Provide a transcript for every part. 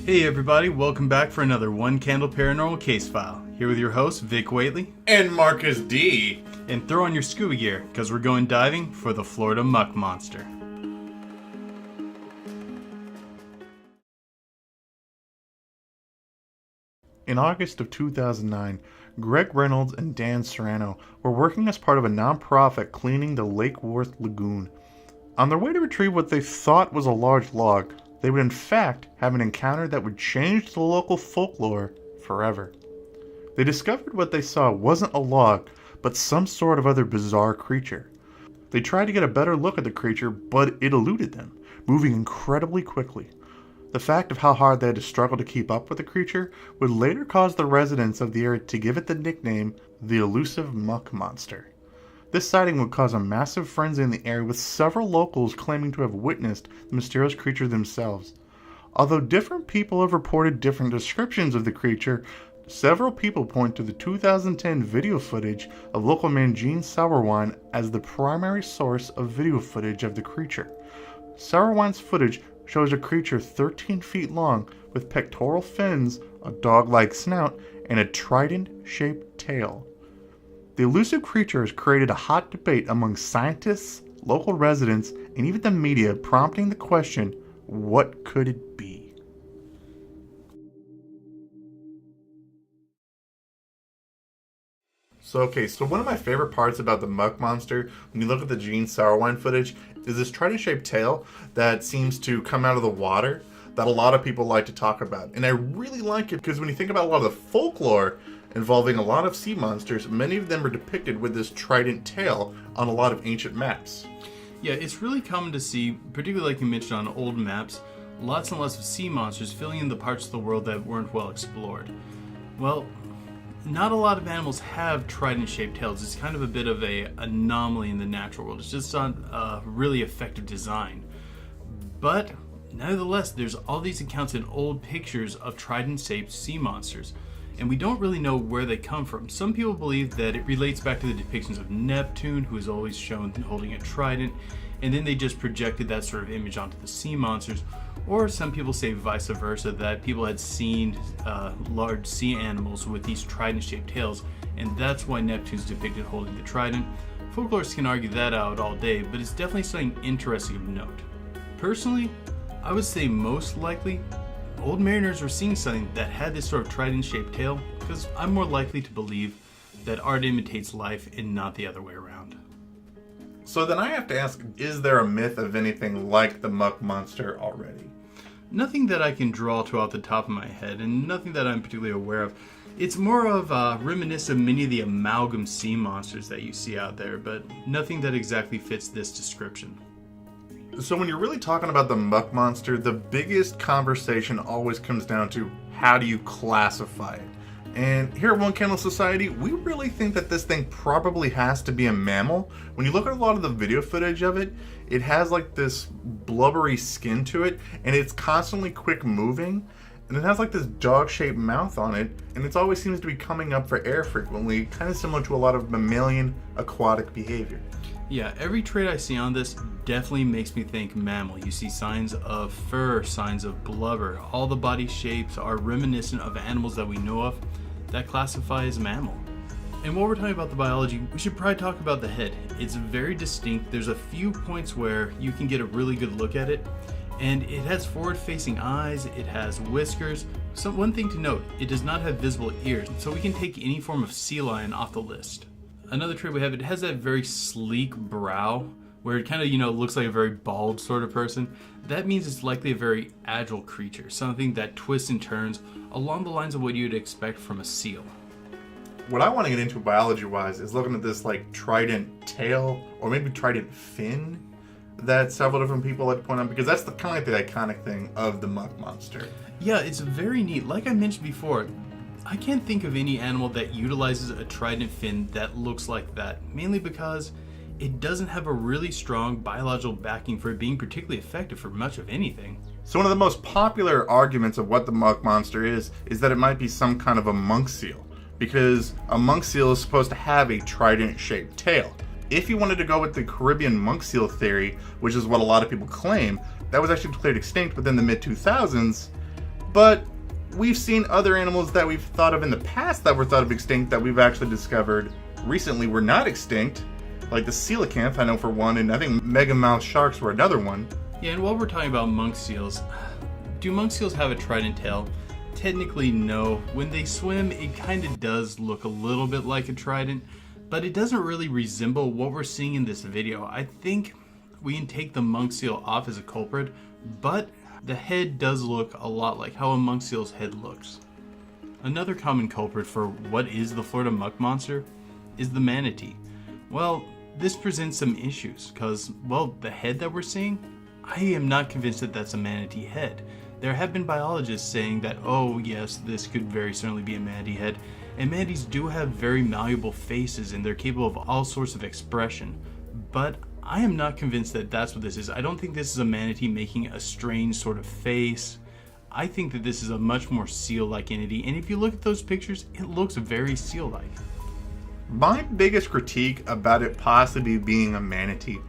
Hey everybody, welcome back for another One Candle Paranormal Case File. Here with your hosts, Vic Whateley. And Marcus D. And throw on your scuba gear, because we're going diving for the Florida Muck Monster. In August of 2009, Greg Reynolds and Dan Serrano were working as part of a non-profit cleaning the Lake Worth Lagoon. On their way to retrieve what they thought was a large log, they would in fact have an encounter that would change the local folklore forever. They discovered what they saw wasn't a log, but some sort of other bizarre creature. They tried to get a better look at the creature, but it eluded them, moving incredibly quickly. The fact of how hard they had to struggle to keep up with the creature would later cause the residents of the area to give it the nickname, the elusive Muck Monster. This sighting would cause a massive frenzy in the area, with several locals claiming to have witnessed the mysterious creature themselves. Although different people have reported different descriptions of the creature, several people point to the 2010 video footage of local man Gene Sauerwein as the primary source of video footage of the creature. Sauerwein's footage shows a creature 13 feet long with pectoral fins, a dog-like snout, and a trident-shaped tail. The elusive creature has created a hot debate among scientists, local residents, and even the media, prompting the question, what could it be? So one of my favorite parts about the Muck Monster, when you look at the Gene Sauerwein footage, is this trident-shaped tail that seems to come out of the water that a lot of people like to talk about. And I really like it because when you think about a lot of the folklore involving a lot of sea monsters, many of them are depicted with this trident tail on a lot of ancient maps. Yeah, it's really common to see, particularly like you mentioned on old maps, lots and lots of sea monsters filling in the parts of the world that weren't well explored. Well, not a lot of animals have trident-shaped tails. It's kind of a bit of an anomaly in the natural world. It's just not a really effective design. But nevertheless, there's all these accounts in old pictures of trident-shaped sea monsters, and we don't really know where they come from. Some people believe that it relates back to the depictions of Neptune, who is always shown holding a trident, and then they just projected that sort of image onto the sea monsters. Or some people say vice versa, that people had seen large sea animals with these trident-shaped tails, and that's why Neptune's depicted holding the trident. Folklorists can argue that out all day, but it's definitely something interesting of note. Personally, I would say most likely old mariners were seeing something that had this sort of trident-shaped tail, because I'm more likely to believe that art imitates life and not the other way around. So then I have to ask, is there a myth of anything like the Muck Monster already? Nothing that I can draw to off the top of my head, and nothing that I'm particularly aware of. It's more of reminiscent of many of the amalgam sea monsters that you see out there, but nothing that exactly fits this description. So when you're really talking about the Muck Monster, the biggest conversation always comes down to how do you classify it? And here at One Candle Society, we really think that this thing probably has to be a mammal. When you look at a lot of the video footage of it, it has like this blubbery skin to it, and it's constantly quick moving, and it has like this dog-shaped mouth on it, and it always seems to be coming up for air frequently, kind of similar to a lot of mammalian aquatic behavior. Yeah, every trait I see on this definitely makes me think mammal. You see signs of fur, signs of blubber. All the body shapes are reminiscent of animals that we know of that classify as mammal. And while we're talking about the biology, we should probably talk about the head. It's very distinct. There's a few points where you can get a really good look at it. And it has forward-facing eyes, it has whiskers. So one thing to note, it does not have visible ears, so we can take any form of sea lion off the list. Another trait we have, it has that very sleek brow, where it kind of, looks like a very bald sort of person. That means it's likely a very agile creature, something that twists and turns along the lines of what you'd expect from a seal. What I want to get into biology-wise is looking at this like trident tail, or maybe trident fin, that several different people like to point out, because that's the kind of the iconic thing of the Muck Monster. Yeah, it's very neat. Like I mentioned before, I can't think of any animal that utilizes a trident fin that looks like that, mainly because it doesn't have a really strong biological backing for it being particularly effective for much of anything. So one of the most popular arguments of what the Muck Monster is that it might be some kind of a monk seal, because a monk seal is supposed to have a trident-shaped tail. If you wanted to go with the Caribbean monk seal theory, which is what a lot of people claim, that was actually declared extinct within the mid-2000s, But we've seen other animals that we've thought of in the past that were thought of extinct that we've actually discovered recently were not extinct. Like the coelacanth, I know for one, and I think megamouth sharks were another one. Yeah, and while we're talking about monk seals, do monk seals have a trident tail? Technically, no. When they swim, it kind of does look a little bit like a trident, but it doesn't really resemble what we're seeing in this video. I think we can take the monk seal off as a culprit, but the head does look a lot like how a monk seal's head looks. Another common culprit for what is the Florida muck monster is the manatee. Well, this presents some issues because, well, the head that we're seeing, I am not convinced that that's a manatee head. There have been biologists saying that, oh yes, this could very certainly be a manatee head, and manatees do have very malleable faces and they're capable of all sorts of expression, but I am not convinced that that's what this is. I don't think this is a manatee making a strange sort of face. I think that this is a much more seal-like entity, and if you look at those pictures, it looks very seal-like. My biggest critique about it possibly being a manatee,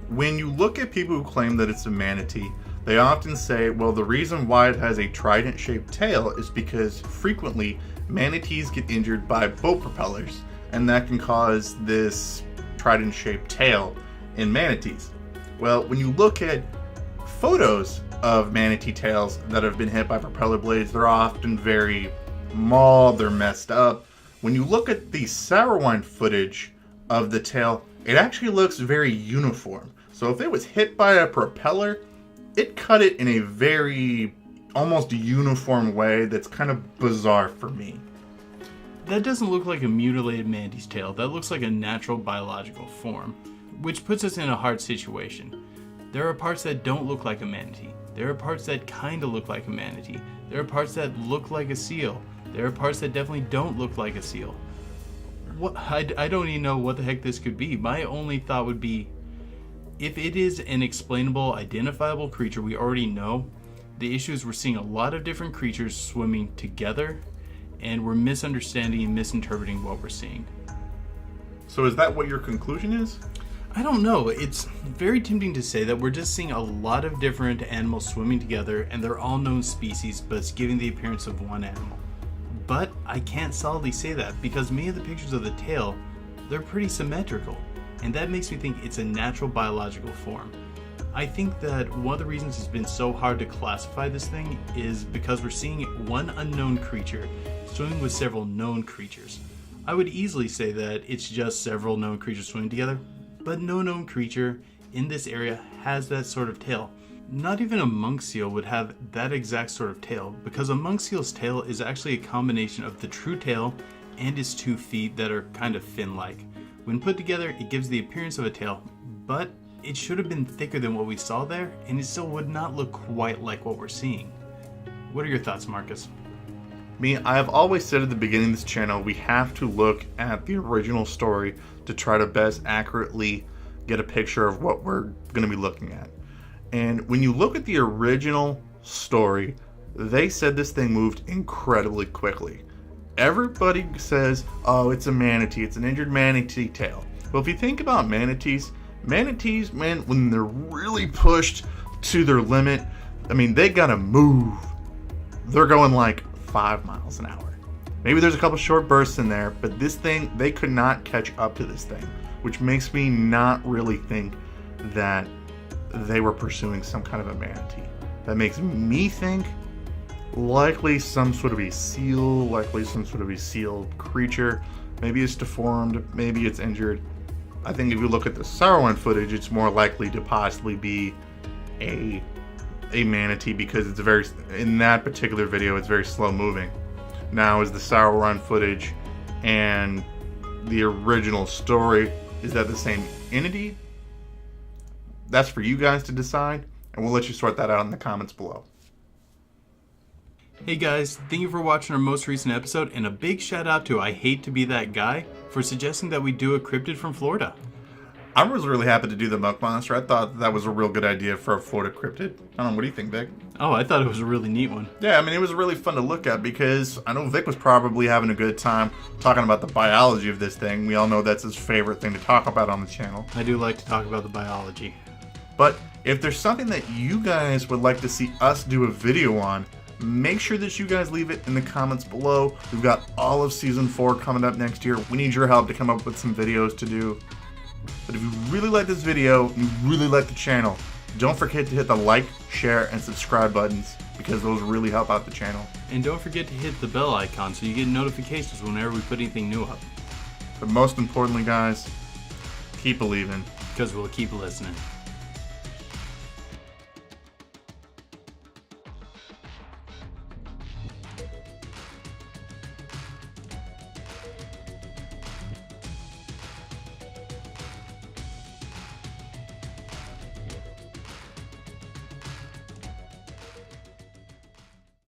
when you look at people who claim that it's a manatee, they often say, well, the reason why it has a trident-shaped tail is because frequently manatees get injured by boat propellers, and that can cause this trident-shaped tail in manatees. Well, when you look at photos of manatee tails that have been hit by propeller blades, they're often very mauled, they're messed up. When you look at the sour wine footage of the tail, it actually looks very uniform. So if it was hit by a propeller, it cut it in a very almost uniform way that's kind of bizarre for me. That doesn't look like a mutilated manatee's tail. That looks like a natural biological form, which puts us in a hard situation. There are parts that don't look like a manatee. There are parts that kind of look like a manatee. There are parts that look like a seal. There are parts that definitely don't look like a seal. I don't even know what the heck this could be. My only thought would be, if it is an explainable, identifiable creature we already know, the issue is we're seeing a lot of different creatures swimming together, and we're misunderstanding and misinterpreting what we're seeing. So is that what your conclusion is? I don't know. It's very tempting to say that we're just seeing a lot of different animals swimming together, and they're all known species, but it's giving the appearance of one animal. But I can't solidly say that because many of the pictures of the tail, they're pretty symmetrical, and that makes me think it's a natural biological form. I think that one of the reasons it's been so hard to classify this thing is because we're seeing one unknown creature swimming with several known creatures. I would easily say that it's just several known creatures swimming together, but no known creature in this area has that sort of tail. Not even a monk seal would have that exact sort of tail, because a monk seal's tail is actually a combination of the true tail and its 2 feet that are kind of fin-like. When put together, it gives the appearance of a tail, but it should have been thicker than what we saw there, and it still would not look quite like what we're seeing. What are your thoughts, Marcus? I have always said at the beginning of this channel, we have to look at the original story to try to best accurately get a picture of what we're going to be looking at. And when you look at the original story, they said this thing moved incredibly quickly. Everybody says, oh, it's a manatee, it's an injured manatee tail. Well, if you think about manatees, man, when they're really pushed to their limit, they gotta move. They're going like 5 miles an hour. Maybe there's a couple short bursts in there, but this thing, they could not catch up to this thing, which makes me not really think that they were pursuing some kind of a manatee. That makes me think likely some sort of a seal, likely some sort of a seal creature. Maybe it's deformed, maybe it's injured. I think if you look at the Sarwan footage, it's more likely to possibly be a manatee because it's in that particular video, it's very slow moving. Now, is the Sarwan footage and the original story, is that the same entity? That's for you guys to decide, and we'll let you sort that out in the comments below. Hey guys, thank you for watching our most recent episode, and a big shout out to I Hate to Be That Guy for suggesting that we do a cryptid from Florida. I was really happy to do the Muck Monster. I thought that was a real good idea for a Florida cryptid. I don't know, what do you think, Vic? Oh, I thought it was a really neat one. Yeah, it was really fun to look at because I know Vic was probably having a good time talking about the biology of this thing. We all know that's his favorite thing to talk about on the channel. I do like to talk about the biology. But if there's something that you guys would like to see us do a video on, Make sure that you guys leave it in the comments below. We've got all of season 4 coming up next year. We need your help to come up with some videos to do. But if you really like this video, you really like the channel, don't forget to hit the like, share, and subscribe buttons, because those really help out the channel. And don't forget to hit the bell icon so you get notifications whenever we put anything new up. But most importantly, guys, keep believing. Because we'll keep listening.